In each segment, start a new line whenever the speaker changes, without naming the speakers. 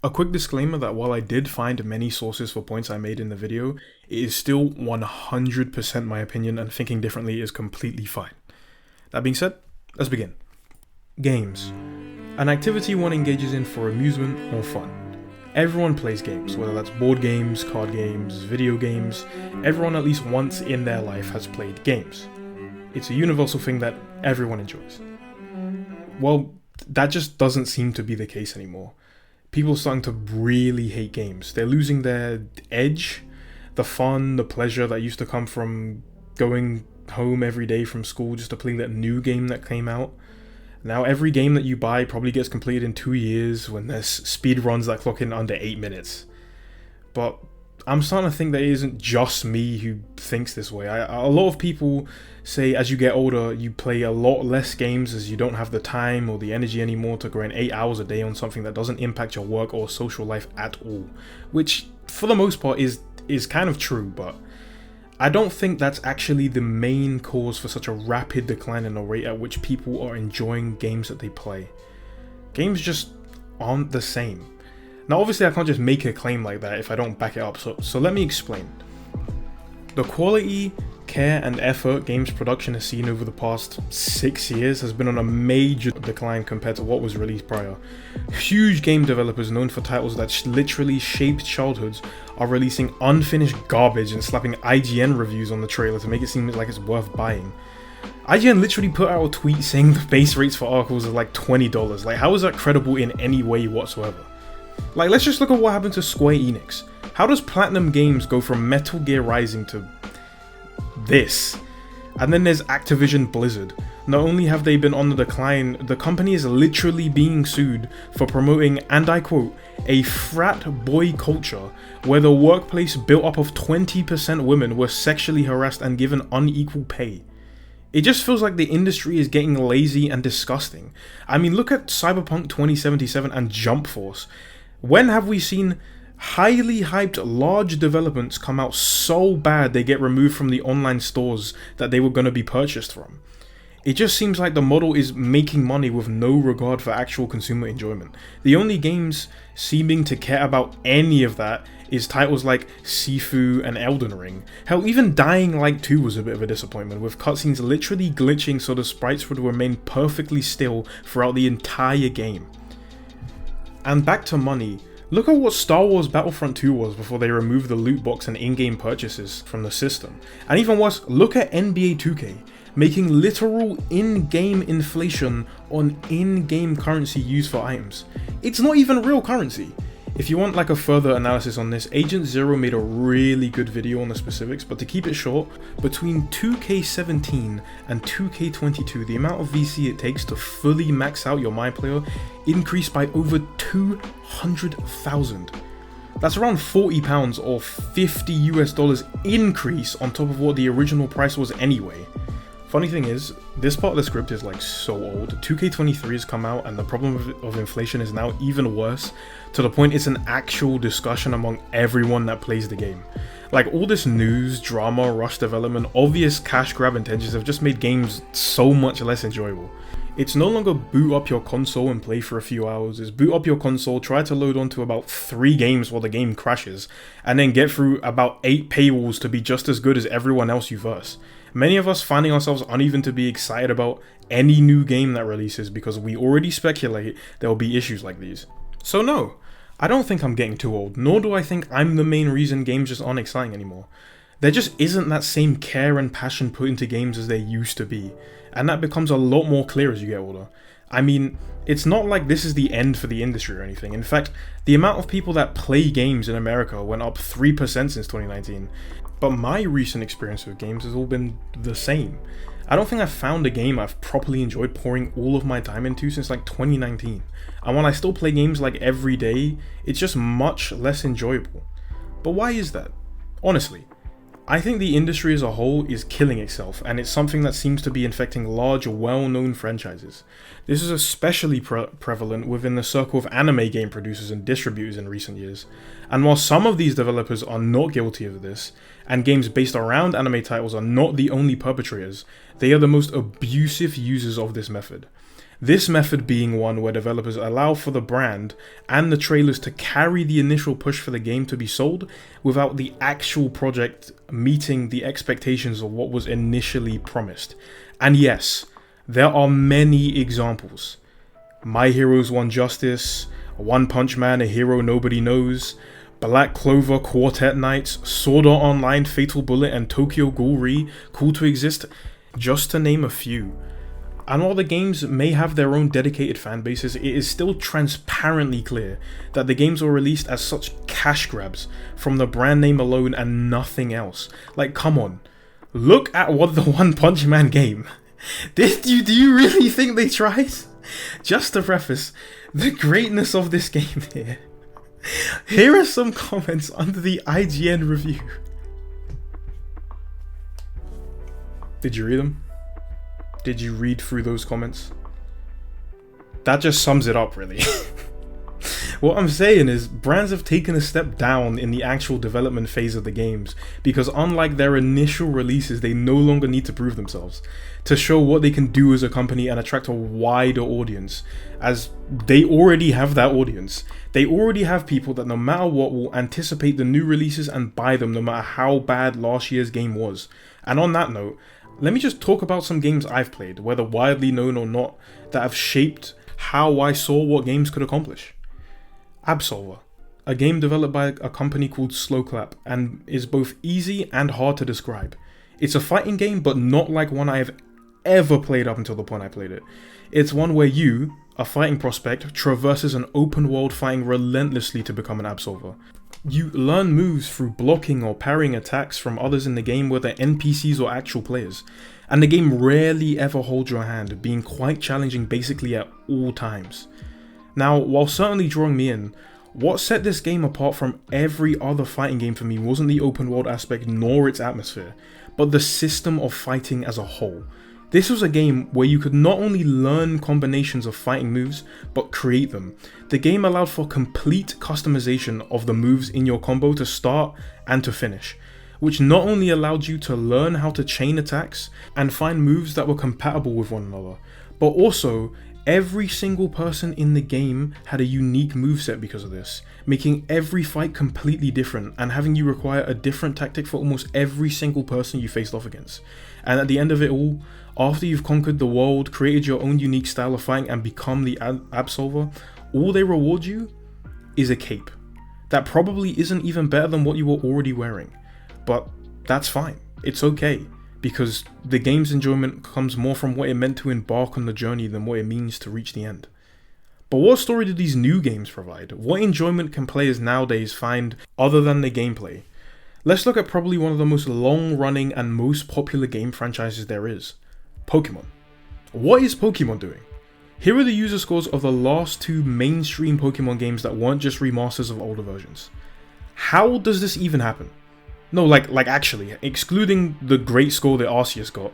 A quick disclaimer that while I did find many sources for points I made in the video, it is still 100% my opinion and thinking differently is completely fine. That being said, let's begin. Games. An activity one engages in for amusement or fun. Everyone plays games, whether that's board games, card games, video games. Everyone at least once in their life has played games. It's a universal thing that everyone enjoys. Well, that just doesn't seem to be the case anymore. People are starting to really hate games. They're losing their edge, the fun, the pleasure that used to come from going home every day from school just to play that new game that came out. Now every game that you buy probably gets completed in 2 years when there's speed runs that clock in under 8 minutes. But I'm starting to think that it isn't just me who thinks this way. A lot of people say as you get older, you play a lot less games as you don't have the time or the energy anymore to grind 8 hours a day on something that doesn't impact your work or social life at all. Which, for the most part, is kind of true, but I don't think that's actually the main cause for such a rapid decline in the rate at which people are enjoying games that they play. Games just aren't the same. Now obviously I can't just make a claim like that if I don't back it up, so let me explain. The quality, care and effort games production has seen over the past 6 years has been on a major decline compared to what was released prior. Huge game developers known for titles that literally shaped childhoods are releasing unfinished garbage and slapping IGN reviews on the trailer to make it seem like it's worth buying. IGN literally put out a tweet saying the base rates for articles are like $20. Like, how is that credible in any way whatsoever? Like, let's just look at what happened to Square Enix. How does Platinum Games go from Metal Gear Rising to this? And then there's Activision Blizzard. Not only have they been on the decline, the company is literally being sued for promoting, and I quote, a frat boy culture where the workplace built up of 20% women were sexually harassed and given unequal pay. It just feels like the industry is getting lazy and disgusting. I mean, look at Cyberpunk 2077 and Jump Force. When have we seen highly hyped large developments come out so bad they get removed from the online stores that they were going to be purchased from? It just seems like the model is making money with no regard for actual consumer enjoyment. The only games seeming to care about any of that is titles like Sifu and Elden Ring. Hell, even Dying Light 2 was a bit of a disappointment, with cutscenes literally glitching so the sprites would remain perfectly still throughout the entire game. And back to money, look at what Star Wars Battlefront 2 was before they removed the loot box and in-game purchases from the system. And even worse, look at NBA 2K, making literal in-game inflation on in-game currency used for items. It's not even real currency. If you want like a further analysis on this, Agent Zero made a really good video on the specifics, but to keep it short, between 2K17 and 2K22, the amount of VC it takes to fully max out your My Player increased by over 200,000. That's around £40 or $50 increase on top of what the original price was anyway. Funny thing is, this part of the script is like so old. 2K23 has come out and the problem of inflation is now even worse, to the point it's an actual discussion among everyone that plays the game. Like, all this news, drama, rush development, obvious cash grab intentions have just made games so much less enjoyable. It's no longer boot up your console and play for a few hours. It's boot up your console, try to load onto about 3 games while the game crashes, and then get through about 8 paywalls to be just as good as everyone else you verse. Many of us finding ourselves uneven to be excited about any new game that releases because we already speculate there will be issues like these. So no, I don't think I'm getting too old, nor do I think I'm the main reason games just aren't exciting anymore. There just isn't that same care and passion put into games as there used to be, and that becomes a lot more clear as you get older. I mean, it's not like this is the end for the industry or anything. In fact, the amount of people that play games in America went up 3% since 2019. But my recent experience with games has all been the same. I don't think I've found a game I've properly enjoyed pouring all of my time into since like 2019. And while I still play games like every day, it's just much less enjoyable. But why is that? Honestly, I think the industry as a whole is killing itself, and it's something that seems to be infecting large, well-known franchises. This is especially prevalent within the circle of anime game producers and distributors in recent years. And while some of these developers are not guilty of this, and games based around anime titles are not the only perpetrators, they are the most abusive users of this method. This method being one where developers allow for the brand and the trailers to carry the initial push for the game to be sold without the actual project meeting the expectations of what was initially promised. And yes, there are many examples. My Heroes One Justice, One Punch Man, A Hero Nobody Knows, Black Clover, Quartet Knights, Sword Art Online, Fatal Bullet, and Tokyo Ghoul Re, Cool to Exist, just to name a few. And while the games may have their own dedicated fan bases, it is still transparently clear that the games were released as such cash grabs from the brand name alone and nothing else. Like, come on, look at what the One Punch Man game. Do you really think they tried? Just to preface the greatness of this game here are some comments under the IGN review. Did you read them? Did you read through those comments? That just sums it up, really. What I'm saying is, brands have taken a step down in the actual development phase of the games, because unlike their initial releases, they no longer need to prove themselves to show what they can do as a company and attract a wider audience, as they already have that audience. They already have people that no matter what will anticipate the new releases and buy them no matter how bad last year's game was. And on that note, let me just talk about some games I've played, whether widely known or not, that have shaped how I saw what games could accomplish. Absolver, a game developed by a company called Slowclap, and is both easy and hard to describe. It's a fighting game, but not like one I have ever played up until the point I played it. It's one where you, a fighting prospect, traverses an open world fighting relentlessly to become an Absolver. You learn moves through blocking or parrying attacks from others in the game, whether NPCs or actual players, and the game rarely ever holds your hand, being quite challenging basically at all times. Now, while certainly drawing me in, what set this game apart from every other fighting game for me wasn't the open world aspect nor its atmosphere, but the system of fighting as a whole. This was a game where you could not only learn combinations of fighting moves, but create them. The game allowed for complete customization of the moves in your combo to start and to finish, which not only allowed you to learn how to chain attacks and find moves that were compatible with one another, but also every single person in the game had a unique moveset because of this, making every fight completely different and having you require a different tactic for almost every single person you faced off against. And at the end of it all, after you've conquered the world, created your own unique style of fighting and become the Absolver, all they reward you is a cape that probably isn't even better than what you were already wearing. But that's fine, it's okay, because the game's enjoyment comes more from what it meant to embark on the journey than what it means to reach the end. But what story do these new games provide? What enjoyment can players nowadays find other than the gameplay? Let's look at probably one of the most long-running and most popular game franchises there is, Pokemon. What is Pokemon doing? Here are the user scores of the last two mainstream Pokemon games that weren't just remasters of older versions. How does this even happen? No, like actually, excluding the great score that Arceus got,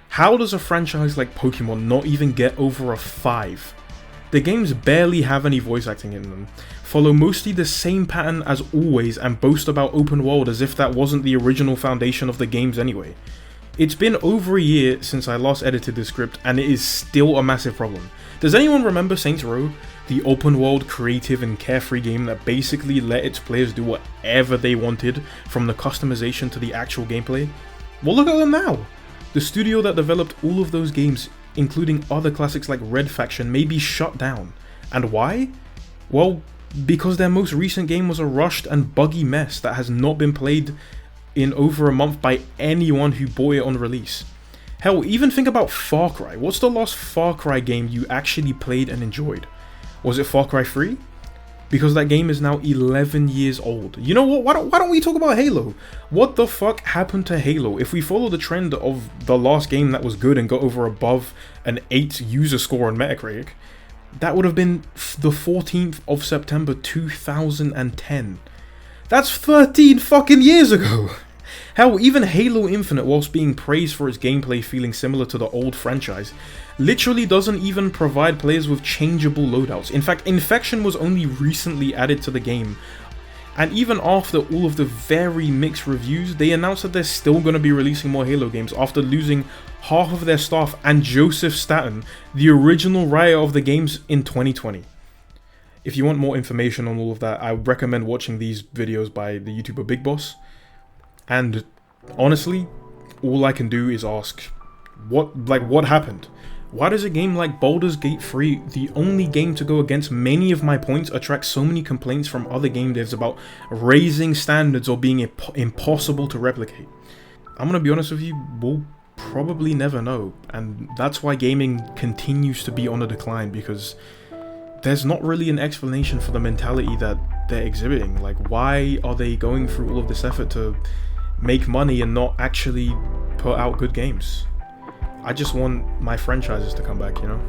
how does a franchise like Pokemon not even get over a 5? The games barely have any voice acting in them, follow mostly the same pattern as always, and boast about open world as if that wasn't the original foundation of the games anyway. It's been over a year since I last edited this script, and it is still a massive problem. Does anyone remember Saints Row? The open world, creative and carefree game that basically let its players do whatever they wanted, from the customization to the actual gameplay? Well, look at them now! The studio that developed all of those games, including other classics like Red Faction, may be shut down. And why? Well, because their most recent game was a rushed and buggy mess that has not been played in over a month by anyone who bought it on release. Hell, even think about Far Cry. What's the last Far Cry game you actually played and enjoyed? Was it Far Cry 3? Because that game is now 11 years old. You know what, why don't we talk about Halo? What the fuck happened to Halo? If we follow the trend of the last game that was good and got over above an 8 user score on Metacritic, that would have been the 14th of September 2010. That's 13 fucking years ago! Hell, even Halo Infinite, whilst being praised for its gameplay feeling similar to the old franchise, literally doesn't even provide players with changeable loadouts. In fact, Infection was only recently added to the game, And even after all of the very mixed reviews, they announced that they're still going to be releasing more Halo games after losing half of their staff and Joseph Staten, the original writer of the games, in 2020. If you want more information on all of that, I would recommend watching these videos by the YouTuber Big Boss. And honestly, all I can do is ask, what happened? Why does a game like Baldur's Gate 3, the only game to go against many of my points, attract so many complaints from other game devs about raising standards or being impossible to replicate? I'm gonna be honest with you, we'll probably never know, and that's why gaming continues to be on a decline, because there's not really an explanation for the mentality that they're exhibiting. Like, why are they going through all of this effort to make money and not actually put out good games? I just want my franchises to come back, you know?